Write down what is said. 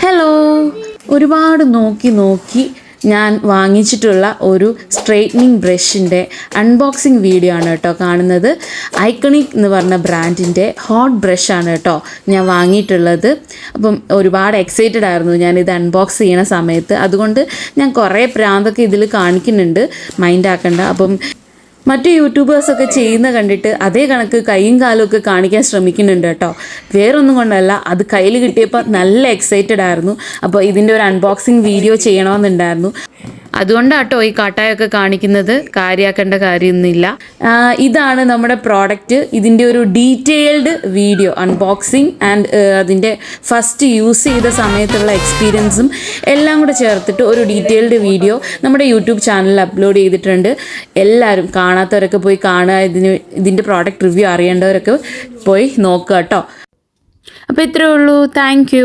Hello, ഒരുപാട് നോക്കി ഞാൻ വാങ്ങിച്ചിട്ടുള്ള ഒരു സ്ട്രെയിറ്റനിങ് ബ്രഷിൻ്റെ അൺബോക്സിങ് വീഡിയോ ആണ് കേട്ടോ കാണുന്നത്. ഐക്കണിക് എന്ന് പറഞ്ഞ ബ്രാൻഡിൻ്റെ ഹോട്ട് ബ്രഷാണ് കേട്ടോ ഞാൻ വാങ്ങിയിട്ടുള്ളത്. അപ്പം ഒരുപാട് എക്സൈറ്റഡ് ആയിരുന്നു ഞാനിത് അൺബോക്സ് ചെയ്യണ സമയത്ത്. അതുകൊണ്ട് ഞാൻ കുറേ പ്രാന്തൊക്കെ ഇതിൽ കാണിക്കുന്നുണ്ട്, മൈൻഡ് ആക്കണ്ട. അപ്പം മറ്റു യൂട്യൂബേഴ്സൊക്കെ ചെയ്യുന്ന കണ്ടിട്ട് അതേ കണക്ക് കൈയും കാലും ഒക്കെ കാണിക്കാൻ ശ്രമിക്കുന്നുണ്ട് കേട്ടോ. വേറൊന്നും കൊണ്ടല്ല, അത് കയ്യിൽ കിട്ടിയപ്പോൾ നല്ല എക്സൈറ്റഡ് ആയിരുന്നു. അപ്പോൾ ഇതിൻ്റെ ഒരു അൺബോക്സിങ് വീഡിയോ ചെയ്യണമെന്നുണ്ടായിരുന്നു. അതുകൊണ്ടാട്ടോ ഈ കാട്ടായൊക്കെ കാണിക്കുന്നത്, കാര്യമാക്കേണ്ട കാര്യമൊന്നുമില്ല. ഇതാണ് നമ്മുടെ പ്രോഡക്റ്റ്. ഇതിൻ്റെ ഒരു ഡീറ്റെയിൽഡ് വീഡിയോ, അൺബോക്സിങ് ആൻഡ് അതിൻ്റെ ഫസ്റ്റ് യൂസ് ചെയ്ത സമയത്തുള്ള എക്സ്പീരിയൻസും എല്ലാം കൂടെ ചേർത്തിട്ട് ഒരു ഡീറ്റെയിൽഡ് വീഡിയോ നമ്മുടെ യൂട്യൂബ് ചാനലിൽ അപ്ലോഡ് ചെയ്തിട്ടുണ്ട്. എല്ലാവരും കാണാത്തവരൊക്കെ പോയി കാണുക. ഇതിൻ്റെ പ്രോഡക്റ്റ് റിവ്യൂ അറിയേണ്ടവരൊക്കെ പോയി നോക്കുക കേട്ടോ. അപ്പോൾ ഇത്രയേ ഉള്ളൂ. താങ്ക്